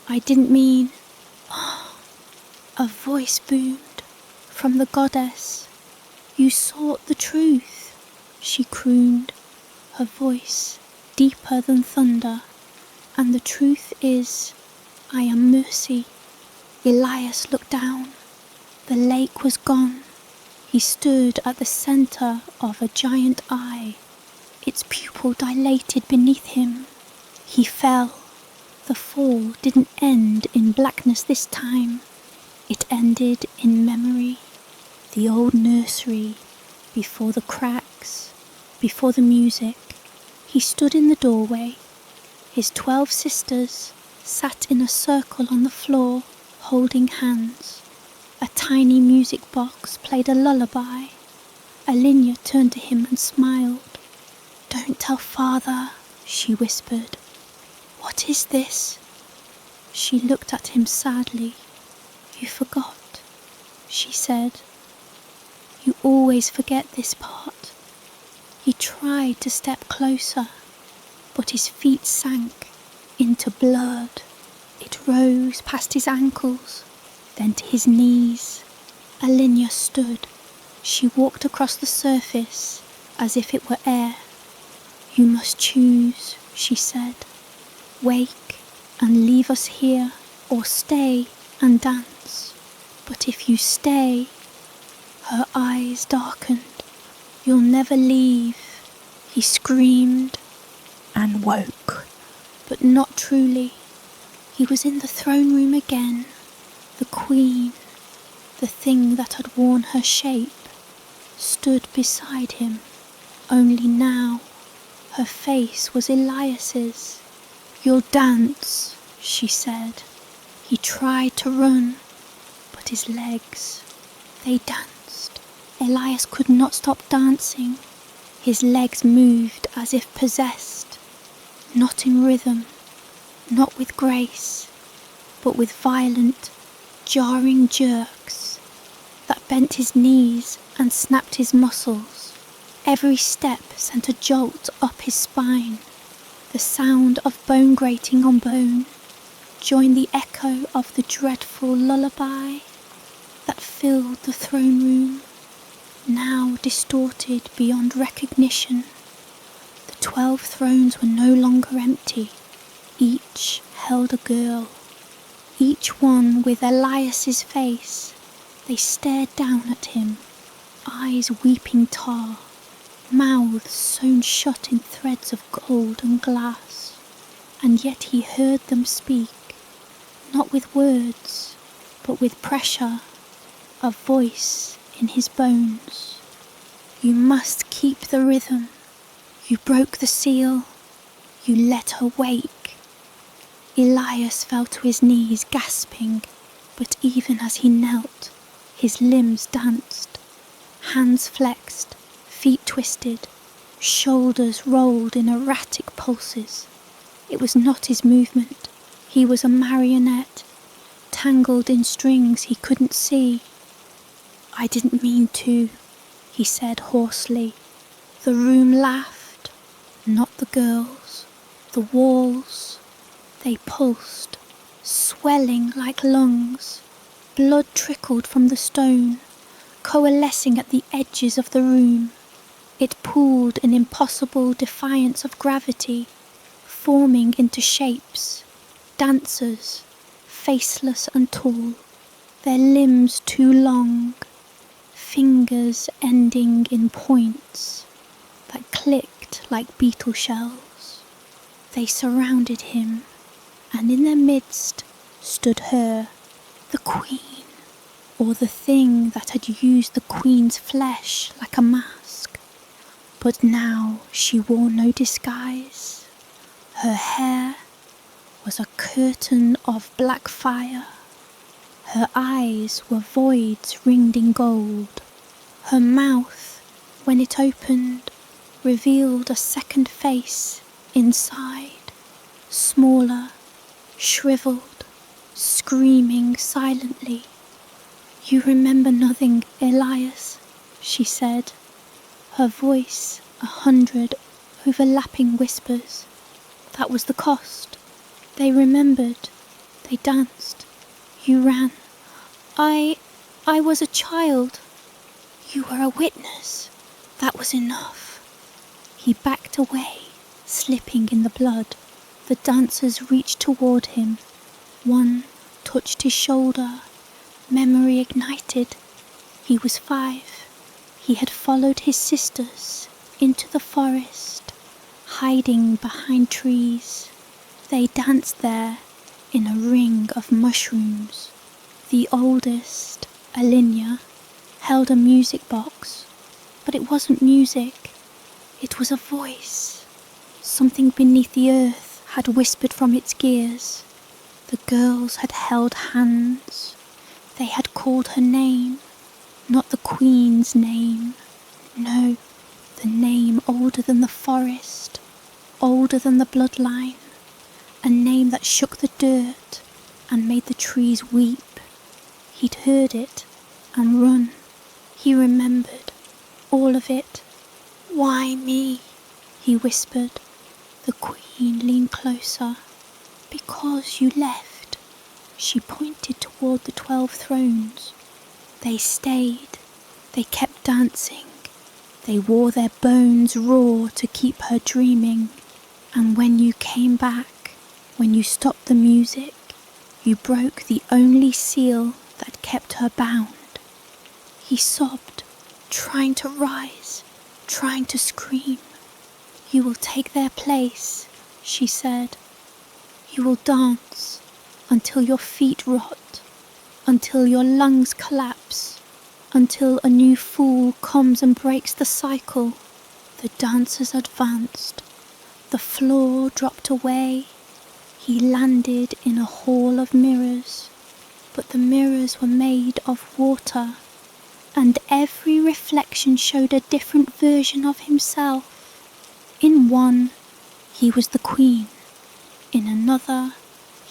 "I didn't mean..." A voice boomed from the goddess. "You sought the truth," she crooned, her voice deeper than thunder. "And the truth is, I am mercy." Elias looked down. The lake was gone. He stood at the centre of a giant eye. Its pupil dilated beneath him. He fell. The fall didn't end in blackness this time. It ended in memory. The old nursery, before the cracks, before the music. He stood in the doorway. His 12 sisters sat in a circle on the floor, holding hands. A tiny music box played a lullaby. Alinia turned to him and smiled. "Don't tell father," she whispered. "What is this?" She looked at him sadly. "You forgot," she said. "You always forget this part." He tried to step closer, but his feet sank into blood. It rose past his ankles, then to his knees. Alinia stood. She walked across the surface as if it were air. "You must choose," she said. "Wake and leave us here, or stay and dance. But if you stay..." Her eyes darkened. "You'll never leave," he screamed, and woke, but not truly. He was in the throne room again. The queen, the thing that had worn her shape, stood beside him. Only now, her face was Elias's. "You'll dance," she said. He tried to run, but his legs, they danced. Elias could not stop dancing. His legs moved as if possessed, not in rhythm, not with grace, but with violent, jarring jerks that bent his knees and snapped his muscles. Every step sent a jolt up his spine. The sound of bone grating on bone joined the echo of the dreadful lullaby that filled the throne room, now distorted beyond recognition. The 12 thrones were no longer empty. Each held a girl, each one with Elias's face. They stared down at him, eyes weeping tar, mouths sewn shut in threads of gold and glass. And yet he heard them speak, not with words, but with pressure, a voice in his bones. "You must keep the rhythm. You broke the seal. You let her wake." Elias fell to his knees, gasping, but even as he knelt, his limbs danced. Hands flexed, feet twisted, shoulders rolled in erratic pulses. It was not his movement. He was a marionette, entangled in strings he couldn't see. "I didn't mean to," he said hoarsely. The room laughed, not the girls, the walls. They pulsed, swelling like lungs. Blood trickled from the stone, coalescing at the edges of the room. It pooled in impossible defiance of gravity, forming into shapes, dancers, faceless and tall, their limbs too long, fingers ending in points that clicked like beetle shells. They surrounded him, and in their midst stood her, the queen, or the thing that had used the queen's flesh like a mask. But now she wore no disguise. Her hair was a curtain of black fire. Her eyes were voids ringed in gold. Her mouth, when it opened, revealed a second face inside, smaller, shriveled, screaming silently. "You remember nothing, Elias," she said, her voice 100 overlapping whispers. "That was the cost. They remembered. They danced. You ran. I was a child. You were a witness. That was enough." He backed away, slipping in the blood. The dancers reached toward him. One touched his shoulder. Memory ignited. He was 5. He had followed his sisters into the forest, hiding behind trees. They danced there in a ring of mushrooms. The oldest, Alinia, held a music box, but it wasn't music. It was a voice. Something beneath the earth had whispered from its gears. The girls had held hands. They had called her name, not the queen's name. No, the name older than the forest, older than the bloodline. A name that shook the dirt and made the trees weep. He'd heard it and run. He remembered all of it. "Why me?" he whispered. The queen leaned closer. "Because you left." She pointed toward the 12 thrones. They stayed. They kept dancing. They wore their bones raw to keep her dreaming. And when you came back, when you stopped the music, you broke the only seal that kept her bound. He sobbed, trying to rise, trying to scream. "You will take their place," she said. "You will dance until your feet rot, until your lungs collapse, until a new fool comes and breaks the cycle." The dancers advanced. The floor dropped away. He landed in a hall of mirrors, but the mirrors were made of water, and every reflection showed a different version of himself. In one, he was the queen. In another,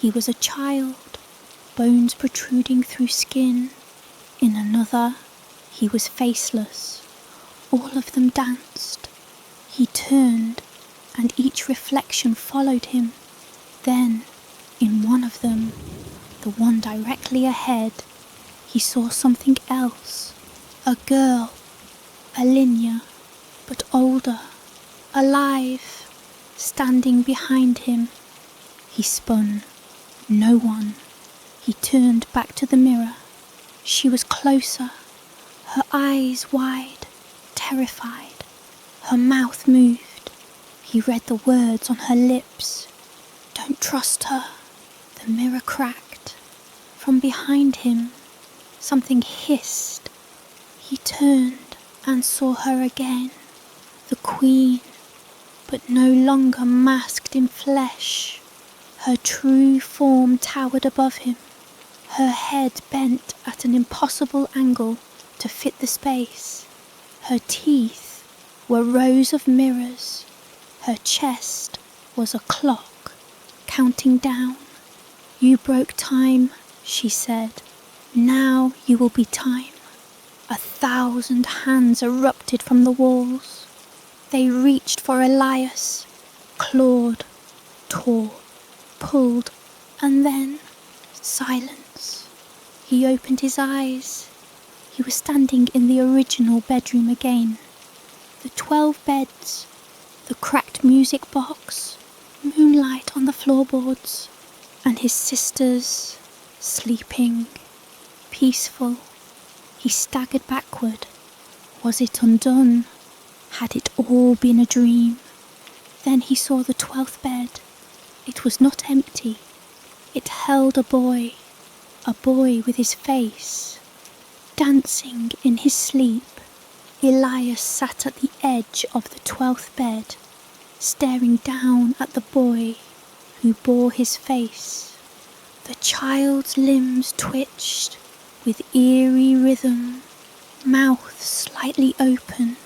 he was a child, bones protruding through skin. In another, he was faceless. All of them danced. He turned, and each reflection followed him. Then, in one of them, the one directly ahead, he saw something else. A girl, Alinia, but older, alive, standing behind him. He spun. No one. He turned back to the mirror. She was closer, her eyes wide, terrified. Her mouth moved. He read the words on her lips. "Don't trust her." The mirror cracked. From behind him, something hissed. He turned and saw her again. The queen, but no longer masked in flesh. Her true form towered above him, her head bent at an impossible angle to fit the space. Her teeth were rows of mirrors. Her chest was a clock, counting down. "You broke time," she said. Now you will be time. 1,000 hands erupted from the walls. They reached for Elias, clawed, tore, pulled, and then silence. He opened his eyes. He was standing in the original bedroom again. The 12 beds, the cracked music box, moonlight on the floorboards, and his sisters sleeping, peaceful. He staggered backward. Was it undone? Had it all been a dream? Then he saw the 12th bed. It was not empty. It held a boy with his face. Dancing in his sleep, Elias sat at the edge of the 12th bed, staring down at the boy who bore his face. The child's limbs twitched with eerie rhythm, mouth slightly open,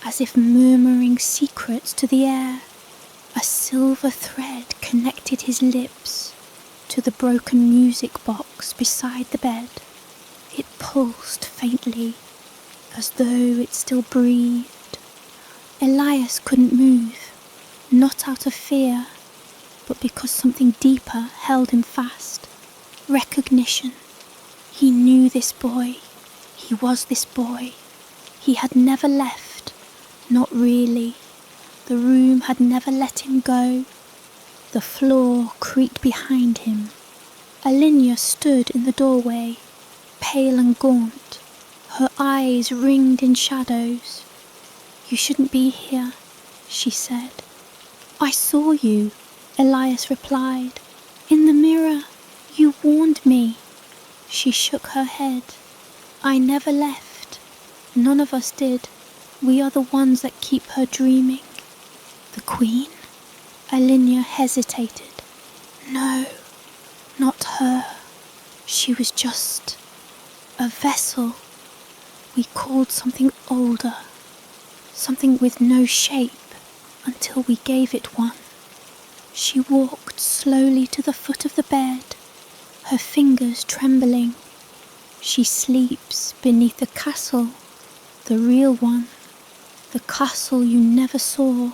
as if murmuring secrets to the air. A silver thread connected his lips to the broken music box beside the bed. It pulsed faintly, as though it still breathed. Elias couldn't move, not out of fear, but because something deeper held him fast. Recognition. He knew this boy. He was this boy. He had never left. Not really. The room had never let him go. The floor creaked behind him. Alinia stood in the doorway, pale and gaunt, her eyes ringed in shadows. "You shouldn't be here," she said. "I saw you," Elias replied. "In the mirror. You warned me." She shook her head. "I never left. None of us did. We are the ones that keep her dreaming." "The Queen?" Alinia hesitated. "No, not her. She was just a vessel. We called something older, something with no shape, until we gave it one." She walked slowly to the foot of the bed, her fingers trembling. "She sleeps beneath the castle, the real one, the castle you never saw,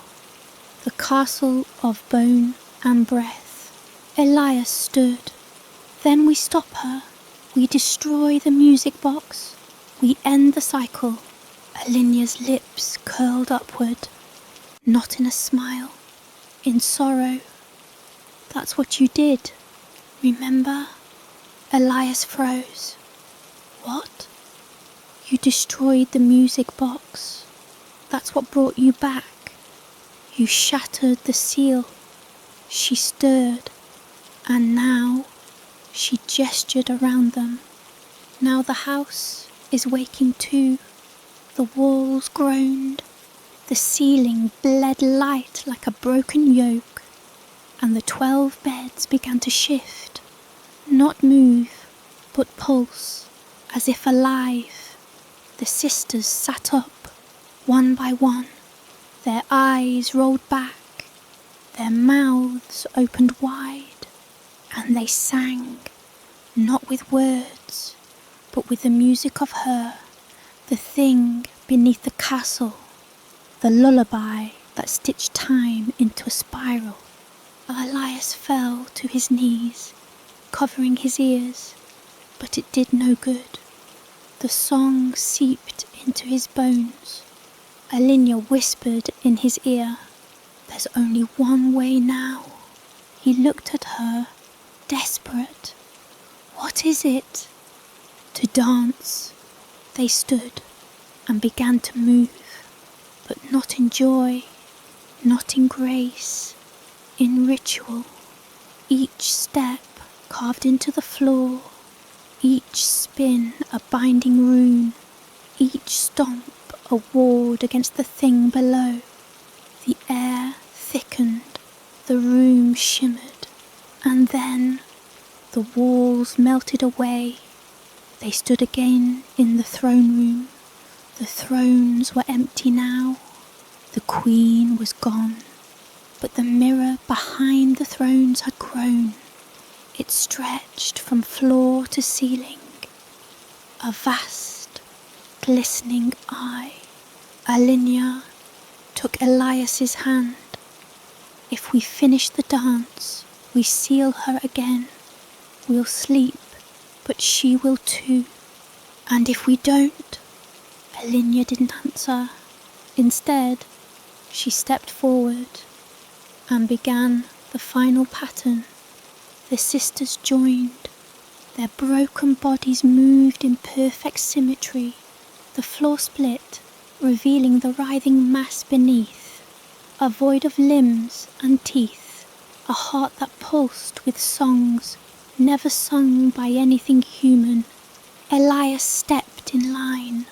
the castle of bone and breath." Elias stood. "Then we stop her. We destroy the music box. We end the cycle." Alinia's lips curled upward, not in a smile, in sorrow. "That's what you did, remember?" Elias froze. "What?" "You destroyed the music box. That's what brought you back. You shattered the seal." She stirred, and now she gestured around them. "Now the house is waking too." The walls groaned, the ceiling bled light like a broken yoke, and the 12 beds began to shift, not move, but pulse, as if alive. The sisters sat up, one by one, their eyes rolled back, their mouths opened wide, and they sang, not with words, but with the music of her, the thing beneath the castle, the lullaby that stitched time into a spiral. Elias fell to his knees, covering his ears, but it did no good. The song seeped into his bones. Alinia whispered in his ear, "There's only one way now." He looked at her, desperate. "What is it?" "To dance." They stood and began to move, but not in joy, not in grace, in ritual. Each step carved into the floor, each spin a binding rune, each stomp a ward against the thing below. The air thickened, the room shimmered, and then the walls melted away. They stood again in the throne room. The thrones were empty now. The Queen was gone, but the mirror behind the thrones had grown. It stretched from floor to ceiling, a vast, glistening eye. Alinia took Elias's hand. If we finish the dance, we seal her again. We'll sleep, but she will too. And if we don't, Alinia didn't answer. Instead, she stepped forward and began the final pattern. The sisters joined. Their broken bodies moved in perfect symmetry. The floor split, revealing the writhing mass beneath. A void of limbs and teeth. A heart that pulsed with songs never sung by anything human. Elias stepped in line,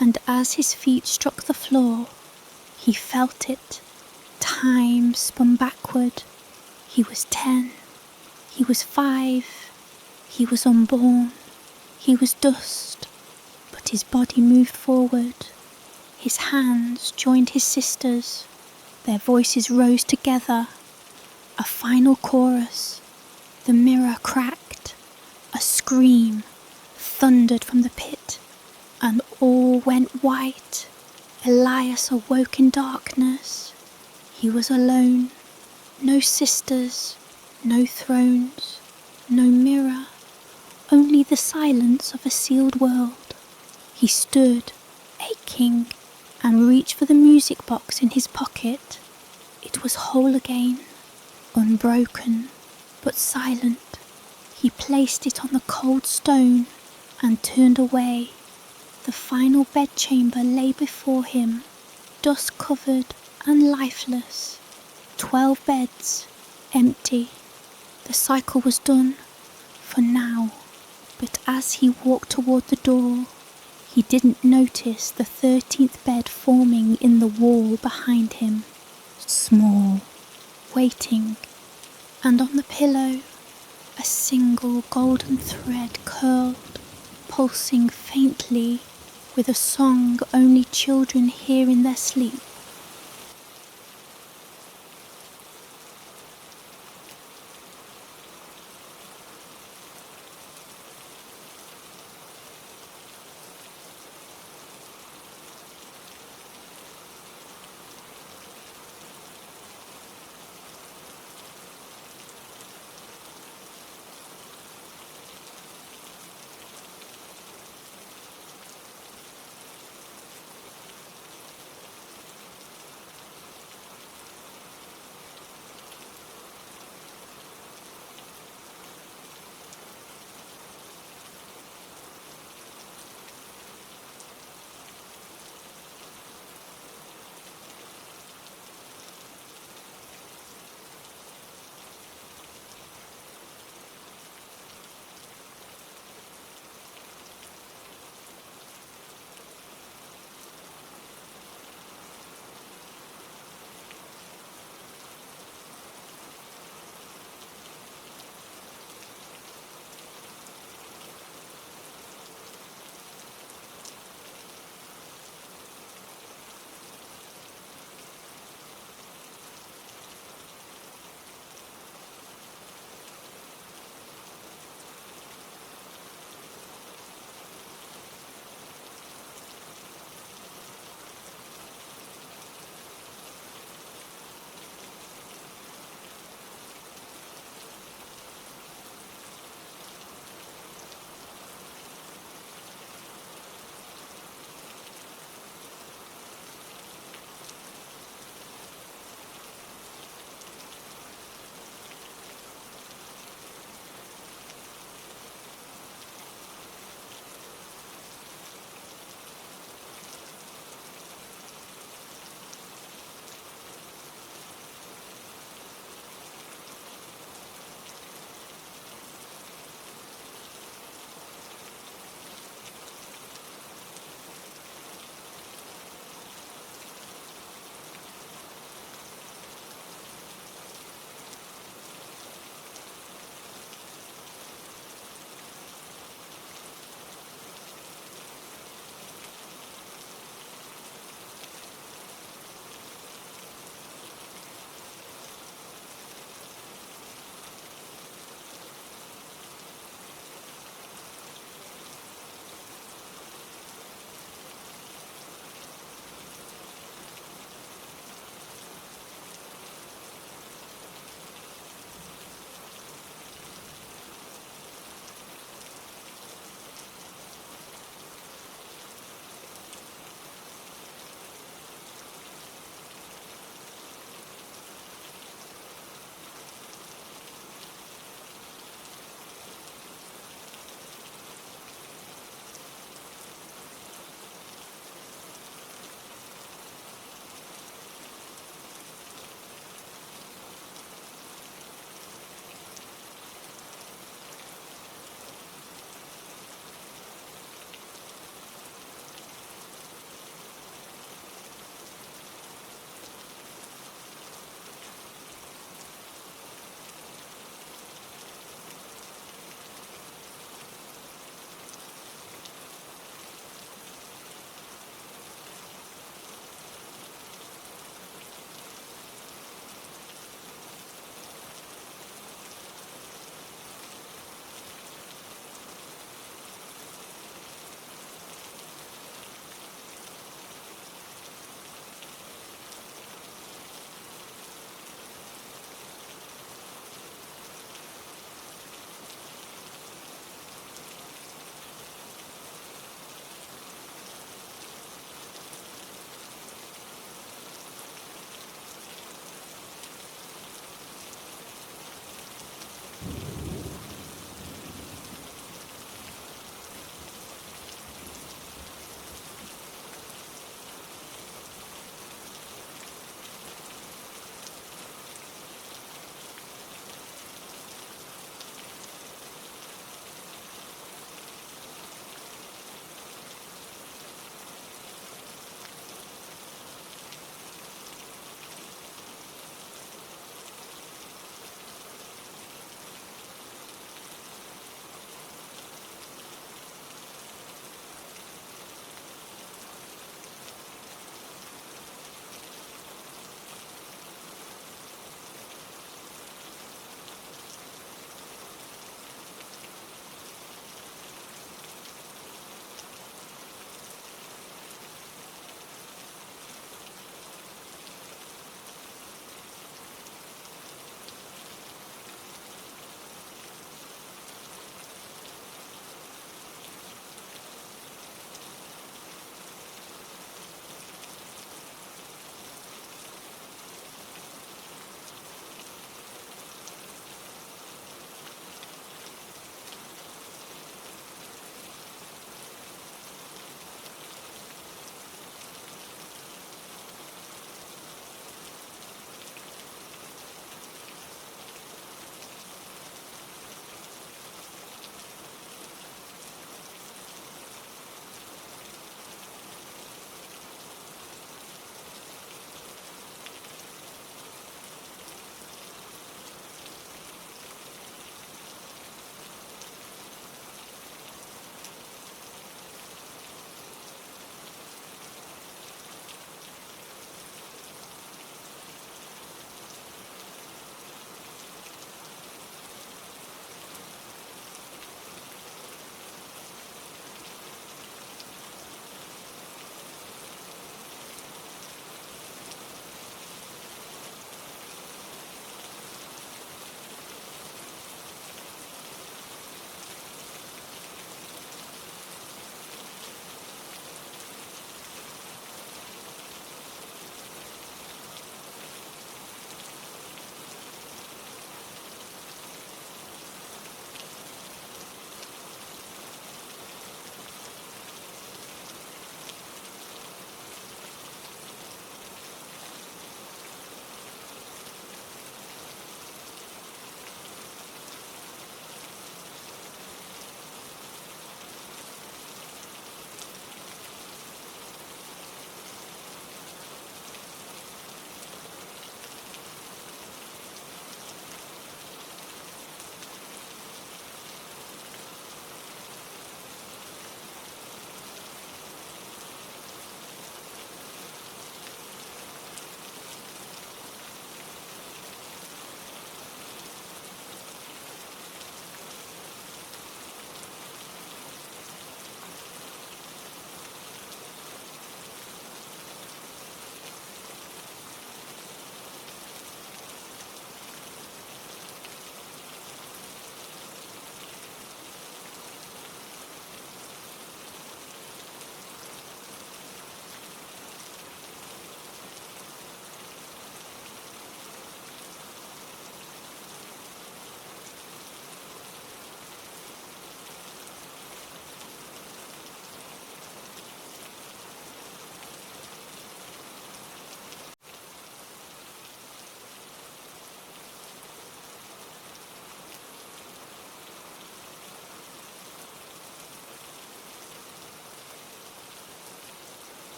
and as his feet struck the floor, he felt it. Time spun backward. He was 10. He was 5. He was unborn. He was dust. But his body moved forward. His hands joined his sisters. Their voices rose together. A final chorus. The mirror cracked. A scream thundered from the pit, and all went white. Elias awoke in darkness. He was alone. No sisters, no thrones, no mirror, only the silence of a sealed world. He stood, aching, and reached for the music box in his pocket. It was whole again, unbroken, but silent. He placed it on the cold stone and turned away. The final bedchamber lay before him, dust-covered and lifeless. 12 beds, empty. The cycle was done, for now. But as he walked toward the door, he didn't notice the 13th bed forming in the wall behind him. Small, waiting, and on the pillow, a single golden thread curled, pulsing faintly with a song only children hear in their sleep.